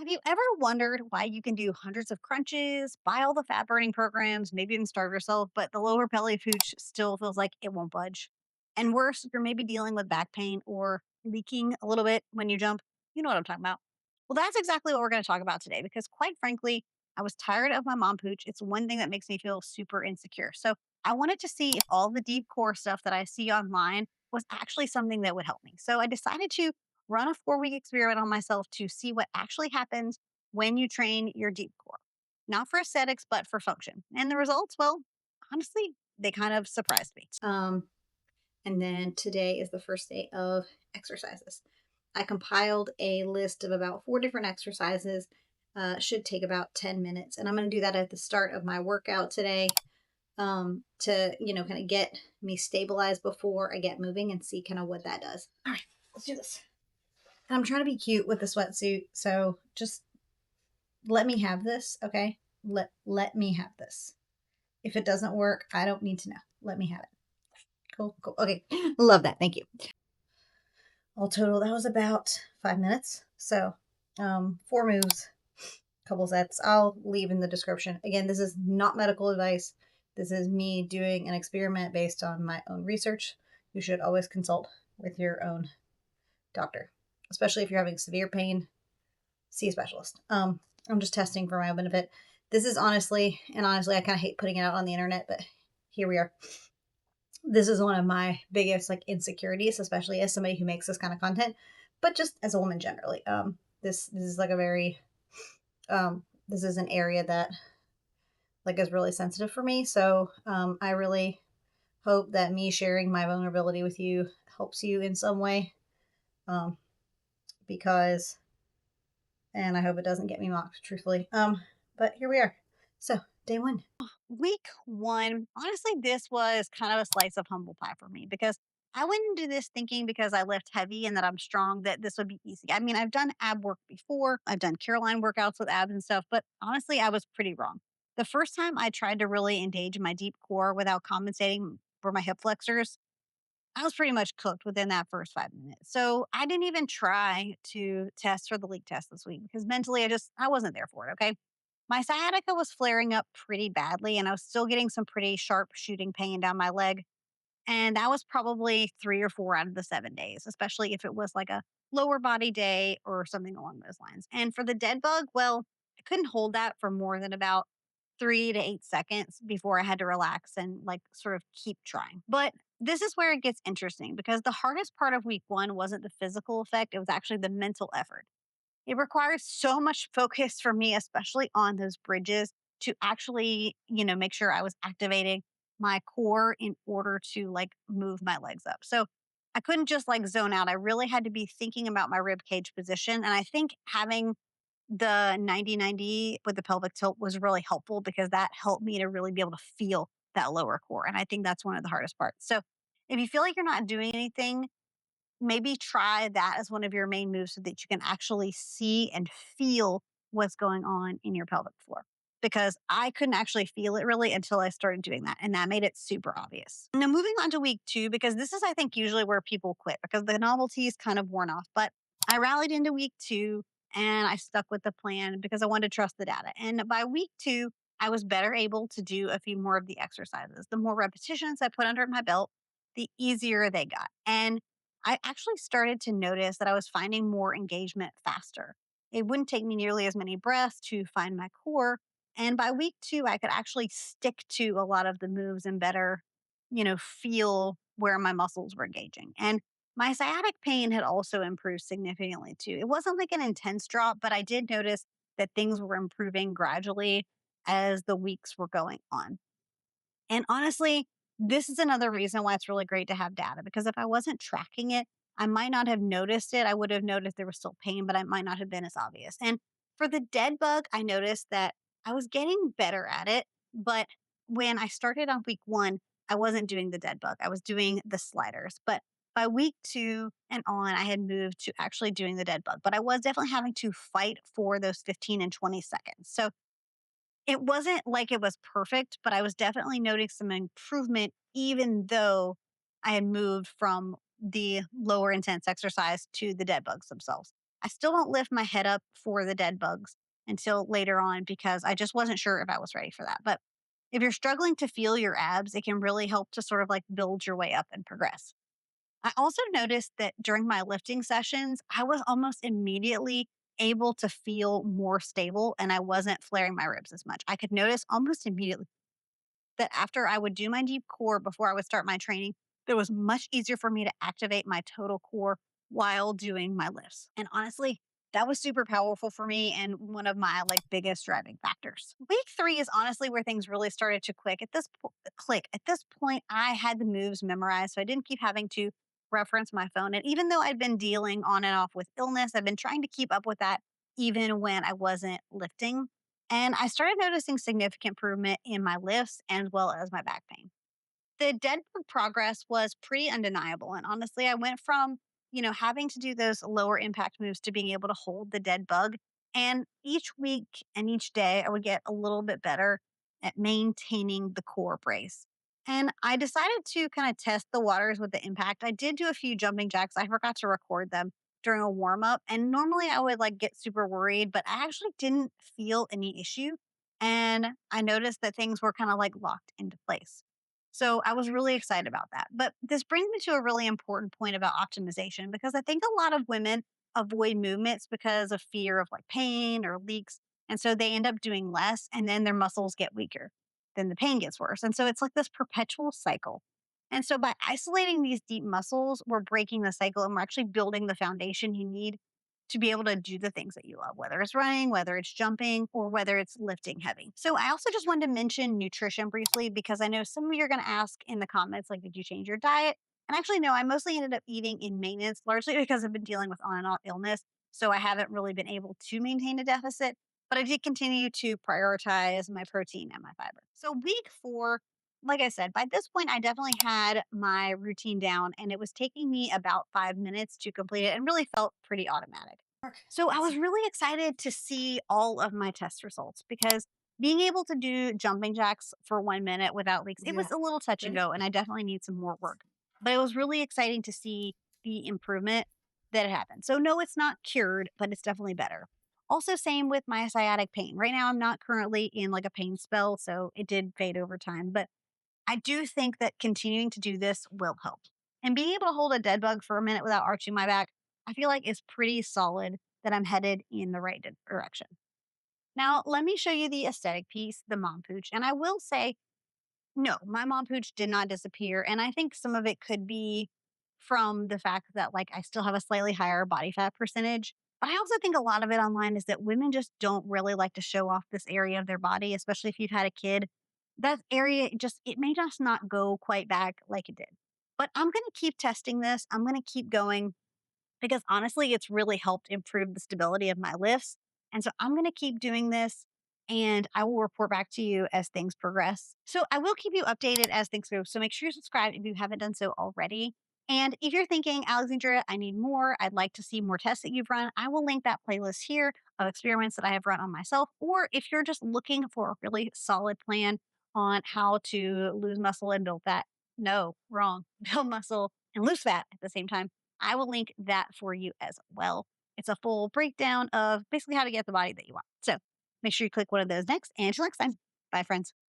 Have you ever wondered why you can do hundreds of crunches, buy all the fat burning programs, maybe even starve yourself, but the lower belly pooch still feels like it won't budge? And worse, you're maybe dealing with back pain or leaking a little bit when you jump. You know what I'm talking about. Well, that's exactly what we're going to talk about today because, quite frankly, I was tired of my mom pooch. It's one thing that makes me feel super insecure. So I wanted to see if all the deep core stuff that I see online was actually something that would help me. So I decided to run a 4-week experiment on myself to see what actually happens when you train your deep core. Not for aesthetics, but for function. And the results, well, honestly, they kind of surprised me. And then today is the first day of exercises. I compiled a list of about 4 different exercises. Should take about 10 minutes. And I'm going to do that at the start of my workout today to, kind of get me stabilized before I get moving and see kind of what that does. All right, let's do this. And I'm trying to be cute with the sweatsuit, so just let me have this, okay? Let me have this. If it doesn't work, I don't need to know. Let me have it. Cool, cool. Okay, love that. Thank you. All total, that was about 5 minutes. So, 4 moves, couple sets. I'll leave in the description. Again, this is not medical advice. This is me doing an experiment based on my own research. You should always consult with your own doctor, especially if you're having severe pain. See a specialist. I'm just testing for my own benefit. This is honestly, I kind of hate putting it out on the internet, but here we are. This is one of my biggest insecurities, especially as somebody who makes this kind of content, but just as a woman generally. This is like a very, this is an area that is really sensitive for me. So I really hope that me sharing my vulnerability with you helps you in some way, because and I hope it doesn't get me mocked, truthfully. But here we are. So, day one. Week one, honestly, this was kind of a slice of humble pie for me because I went into this thinking because I lift heavy and that I'm strong, that this would be easy. I mean, I've done ab work before, I've done Caroline workouts with abs and stuff, but honestly, I was pretty wrong. The first time I tried to really engage my deep core without compensating for my hip flexors, I was pretty much cooked within that first 5 minutes. So I didn't even try to test for the leak test this week because mentally I wasn't there for it. Okay. My sciatica was flaring up pretty badly and I was still getting some pretty sharp shooting pain down my leg. And that was probably 3 or 4 out of the 7 days, especially if it was like a lower body day or something along those lines. And for the dead bug, well, I couldn't hold that for more than about 3 to 8 seconds before I had to relax and sort of keep trying. But this is where it gets interesting because the hardest part of week one wasn't the physical effect, it was actually the mental effort. It requires so much focus for me, especially on those bridges, to actually, make sure I was activating my core in order to move my legs up. So I couldn't just zone out. I really had to be thinking about my rib cage position. And I think having the 90-90 with the pelvic tilt was really helpful because that helped me to really be able to feel that lower core. And I think that's one of the hardest parts. So if you feel like you're not doing anything, maybe try that as one of your main moves so that you can actually see and feel what's going on in your pelvic floor. Because I couldn't actually feel it really until I started doing that. And that made it super obvious. Now, moving on to week two, because this is, I think, usually where people quit because the novelty is kind of worn off. But I rallied into week two and I stuck with the plan because I wanted to trust the data. And by week two, I was better able to do a few more of the exercises. The more repetitions I put under my belt, the easier they got. And I actually started to notice that I was finding more engagement faster. It wouldn't take me nearly as many breaths to find my core. And by week two, I could actually stick to a lot of the moves and better, feel where my muscles were engaging. And my sciatic pain had also improved significantly too. It wasn't like an intense drop, but I did notice that things were improving gradually as the weeks were going on. And honestly, this is another reason why it's really great to have data because if I wasn't tracking it, I might not have noticed it. I would have noticed there was still pain, but it might not have been as obvious. And for the dead bug, I noticed that I was getting better at it. But when I started on week one, I wasn't doing the dead bug, I was doing the sliders. But by week two and on, I had moved to actually doing the dead bug. But I was definitely having to fight for those 15 and 20 seconds. So it wasn't like it was perfect, but I was definitely noting some improvement, even though I had moved from the lower intense exercise to the dead bugs themselves. I still don't lift my head up for the dead bugs until later on because I just wasn't sure if I was ready for that. But if you're struggling to feel your abs, it can really help to sort of like build your way up and progress. I also noticed that during my lifting sessions, I was almost immediately able to feel more stable and I wasn't flaring my ribs as much. I could notice almost immediately that after I would do my deep core before I would start my training, it was much easier for me to activate my total core while doing my lifts. And honestly, that was super powerful for me and one of my like biggest driving factors. Week 3 is honestly where things really started to click. At this point, I had the moves memorized, so I didn't keep having to reference my phone. And even though I'd been dealing on and off with illness, I've been trying to keep up with that even when I wasn't lifting. And I started noticing significant improvement in my lifts as well as my back pain. The dead bug progress was pretty undeniable. And honestly, I went from, having to do those lower impact moves to being able to hold the dead bug. And each week and each day, I would get a little bit better at maintaining the core brace. And I decided to kind of test the waters with the impact. I did do a few jumping jacks. I forgot to record them during a warm up. And normally I would like get super worried, but I actually didn't feel any issue. And I noticed that things were kind of like locked into place. So I was really excited about that. But this brings me to a really important point about optimization because I think a lot of women avoid movements because of fear of like pain or leaks. And so they end up doing less and then their muscles get weaker. Then the pain gets worse. And so it's like this perpetual cycle. And so by isolating these deep muscles, we're breaking the cycle and we're actually building the foundation you need to be able to do the things that you love, whether it's running, whether it's jumping, or whether it's lifting heavy. So I also just wanted to mention nutrition briefly because I know some of you are going to ask in the comments, like, did you change your diet? And actually, no, I mostly ended up eating in maintenance, largely because I've been dealing with on and off illness. So I haven't really been able to maintain a deficit, but I did continue to prioritize my protein and my fiber. So week 4, like I said, by this point, I definitely had my routine down and it was taking me about 5 minutes to complete it and really felt pretty automatic. So I was really excited to see all of my test results because being able to do jumping jacks for 1 minute without leaks, it was a little touch and go, and I definitely need some more work. But it was really exciting to see the improvement that had happened. So no, it's not cured, but it's definitely better. Also, same with my sciatic pain. Right now, I'm not currently in like a pain spell, so it did fade over time. But I do think that continuing to do this will help. And being able to hold a dead bug for a minute without arching my back, I feel like is pretty solid that I'm headed in the right direction. Now, let me show you the aesthetic piece, the mom pooch. And I will say, no, my mom pooch did not disappear. And I think some of it could be from the fact that like I still have a slightly higher body fat percentage. But I also think a lot of it online is that women just don't really like to show off this area of their body, especially if you've had a kid. That area just it may just not go quite back like it did. But I'm gonna keep testing this. I'm gonna keep going because honestly, it's really helped improve the stability of my lifts. And so I'm going to keep doing this and I will report back to you as things progress. So I will keep you updated as things go. So make sure you subscribe if you haven't done so already. And if you're thinking, Alexandria, I need more, I'd like to see more tests that you've run, I will link that playlist here of experiments that I have run on myself. Or if you're just looking for a really solid plan on how to lose muscle and build fat, no, wrong, build muscle and lose fat at the same time, I will link that for you as well. It's a full breakdown of basically how to get the body that you want. So make sure you click one of those next. And until next time, bye, friends.